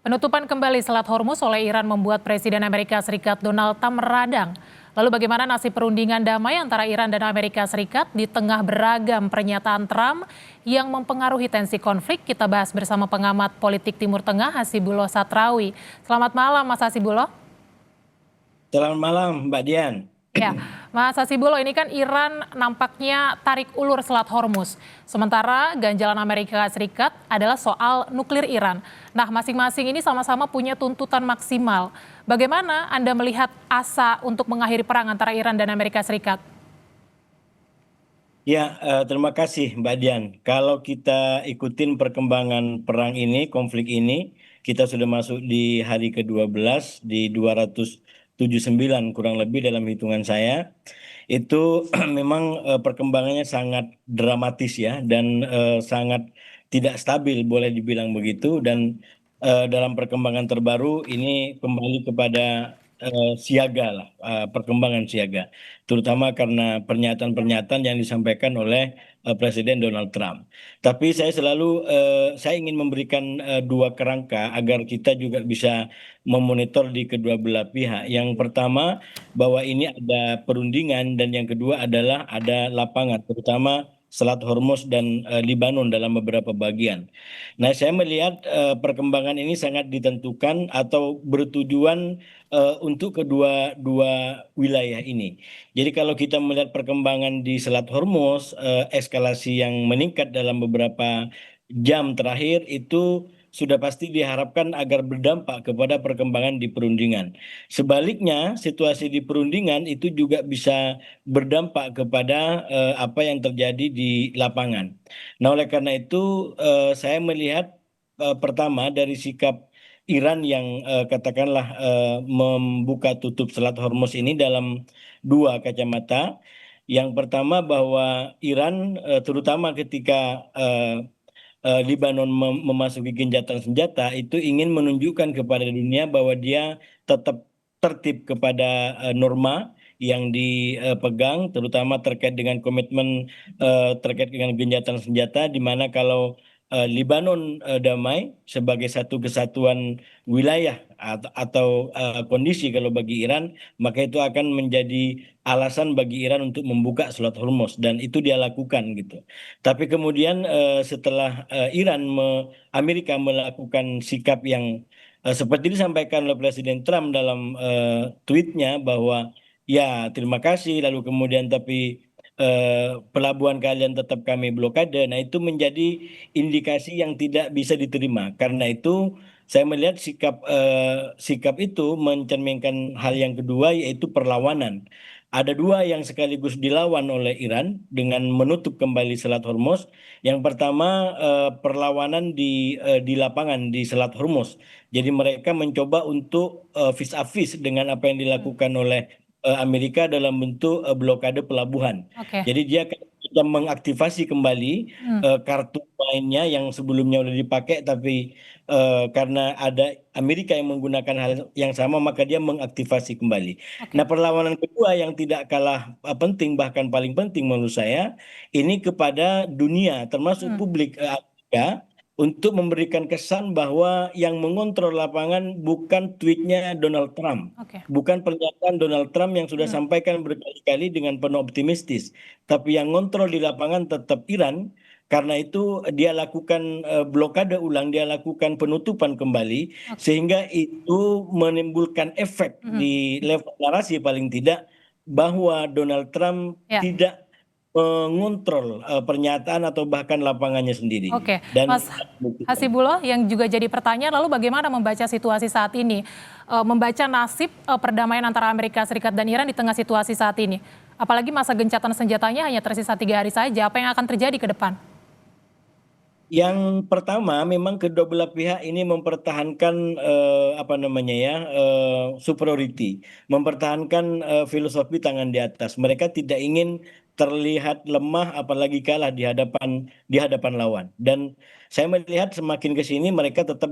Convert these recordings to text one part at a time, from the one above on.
Penutupan kembali Selat Hormuz oleh Iran membuat Presiden Amerika Serikat Donald Trump meradang. Lalu bagaimana nasib perundingan damai antara Iran dan Amerika Serikat di tengah beragam pernyataan Trump yang mempengaruhi tensi konflik? Kita bahas bersama pengamat politik Timur Tengah Hasibullah Satrawi. Selamat malam Mas Hasibullah. Selamat malam, Mbak Dian. Ya, Mas Hasibullah, ini kan Iran nampaknya tarik ulur Selat Hormuz. Sementara ganjalan Amerika Serikat adalah soal nuklir Iran. Nah, masing-masing ini sama-sama punya tuntutan maksimal. Bagaimana Anda melihat asa untuk mengakhiri perang antara Iran dan Amerika Serikat? Ya, terima kasih Mbak Dian. Kalau kita ikutin perkembangan perang ini, konflik ini, kita sudah masuk di hari ke-12 di 279 kurang lebih dalam hitungan saya. Itu memang perkembangannya sangat dramatis ya dan sangat tidak stabil boleh dibilang begitu dan dalam perkembangan terbaru ini kembali kepada siaga lah, perkembangan siaga, terutama karena pernyataan-pernyataan yang disampaikan oleh Presiden Donald Trump. Tapi saya ingin memberikan dua kerangka agar kita juga bisa memonitor di kedua belah pihak. Yang pertama bahwa ini ada perundingan dan yang kedua adalah ada lapangan, terutama Selat Hormuz dan Libanon dalam beberapa bagian. Nah, saya melihat perkembangan ini sangat ditentukan atau bertujuan untuk kedua dua wilayah ini. Jadi kalau kita melihat perkembangan di Selat Hormuz, eskalasi yang meningkat dalam beberapa jam terakhir itu sudah pasti diharapkan agar berdampak kepada perkembangan di perundingan. Sebaliknya, situasi di perundingan itu juga bisa berdampak kepada apa yang terjadi di lapangan. Nah, oleh karena itu saya melihat pertama dari sikap Iran yang katakanlah membuka tutup Selat Hormuz ini dalam dua kacamata. Yang pertama bahwa Iran terutama ketika Lebanon memasuki gencatan senjata itu ingin menunjukkan kepada dunia bahwa dia tetap tertib kepada norma yang dipegang, terutama terkait dengan komitmen terkait dengan gencatan senjata, di mana kalau Lebanon damai sebagai satu kesatuan wilayah atau kondisi kalau bagi Iran, maka itu akan menjadi alasan bagi Iran untuk membuka Selat Hormuz dan itu dia lakukan gitu. Tapi kemudian setelah Amerika melakukan sikap yang seperti disampaikan oleh Presiden Trump dalam tweetnya bahwa ya terima kasih lalu kemudian tapi pelabuhan kalian tetap kami blokade. Nah, itu menjadi indikasi yang tidak bisa diterima. Karena itu saya melihat sikap itu mencerminkan hal yang kedua yaitu perlawanan. Ada dua yang sekaligus dilawan oleh Iran dengan menutup kembali Selat Hormuz. Yang pertama perlawanan di lapangan di Selat Hormuz. Jadi mereka mencoba untuk vis a vis dengan apa yang dilakukan oleh Amerika dalam bentuk blokade pelabuhan. Oke. Jadi dia akan bisa mengaktifasi kembali Hmm. kartu mainnya yang sebelumnya sudah dipakai, tapi karena ada Amerika yang menggunakan hal yang sama, maka dia mengaktifasi kembali. Oke. Nah, perlawanan kedua yang tidak kalah penting, bahkan paling penting menurut saya, ini kepada dunia, termasuk Hmm. publik Amerika, untuk memberikan kesan bahwa yang mengontrol lapangan bukan tweetnya Donald Trump. Oke. Bukan pernyataan Donald Trump yang sudah Hmm. sampaikan berkali-kali dengan penuh optimistis, tapi yang ngontrol di lapangan tetap Iran. Karena itu dia lakukan blokade ulang, dia lakukan penutupan kembali, Oke. sehingga itu menimbulkan efek Hmm. di level narasi paling tidak bahwa Donald Trump Ya. tidak mengontrol pernyataan atau bahkan lapangannya sendiri. Oke, Dan Mas Hasibullah, yang juga jadi pertanyaan, lalu bagaimana membaca situasi saat ini, membaca nasib perdamaian antara Amerika Serikat dan Iran di tengah situasi saat ini, apalagi masa gencatan senjatanya hanya tersisa 3 hari saja, apa yang akan terjadi ke depan? yang pertama, memang kedua belah pihak ini mempertahankan apa namanya ya superiority, mempertahankan filosofi tangan di atas. Mereka tidak ingin terlihat lemah apalagi kalah di hadapan lawan. Dan saya melihat semakin ke sini mereka tetap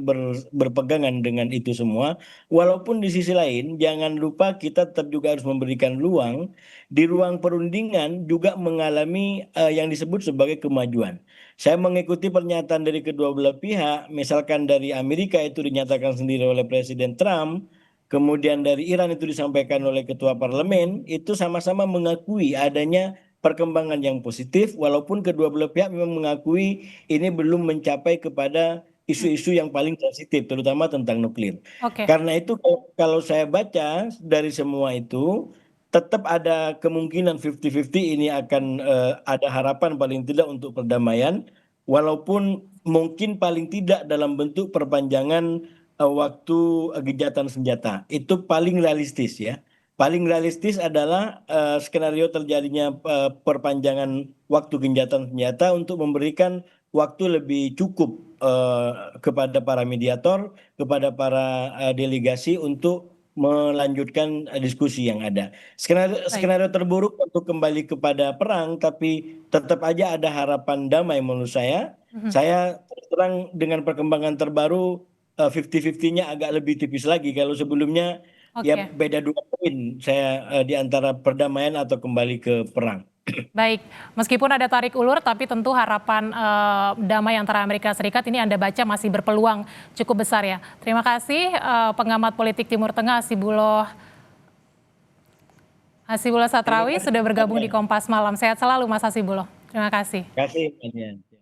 berpegangan dengan itu semua. Walaupun di sisi lain jangan lupa kita tetap juga harus memberikan ruang di ruang perundingan juga mengalami yang disebut sebagai kemajuan. Saya mengikuti pernyataan dari kedua belah pihak, misalkan dari Amerika itu dinyatakan sendiri oleh Presiden Trump, kemudian dari Iran itu disampaikan oleh Ketua Parlemen, itu sama-sama mengakui adanya perkembangan yang positif, walaupun kedua belah pihak memang mengakui ini belum mencapai kepada isu-isu yang paling sensitif, terutama tentang nuklir. Oke, Karena itu kalau saya baca dari semua itu, tetap ada kemungkinan 50-50 ini akan ada harapan paling tidak untuk perdamaian, walaupun mungkin paling tidak dalam bentuk perpanjangan waktu gencatan senjata. Itu paling realistis ya. Paling realistis adalah skenario terjadinya perpanjangan waktu gencatan senjata untuk memberikan waktu lebih cukup kepada para mediator, kepada para delegasi untuk melanjutkan diskusi yang ada. Skenario, baik. skenario terburuk untuk kembali kepada perang, tapi tetap aja ada harapan damai menurut saya. Mhm. Saya terus terang dengan perkembangan terbaru 50-50-nya agak lebih tipis lagi. Kalau sebelumnya ya Oke. beda 2 poin saya di antara perdamaian atau kembali ke perang. Baik, meskipun ada tarik ulur, tapi tentu harapan damai antara Amerika Serikat ini Anda baca masih berpeluang cukup besar ya. Terima kasih pengamat politik Timur Tengah Hasibullah Terima Satrawi kasih. sudah bergabung di Kompas Malam. Sehat selalu Mas Hasibullah. Terima kasih. Terima kasih.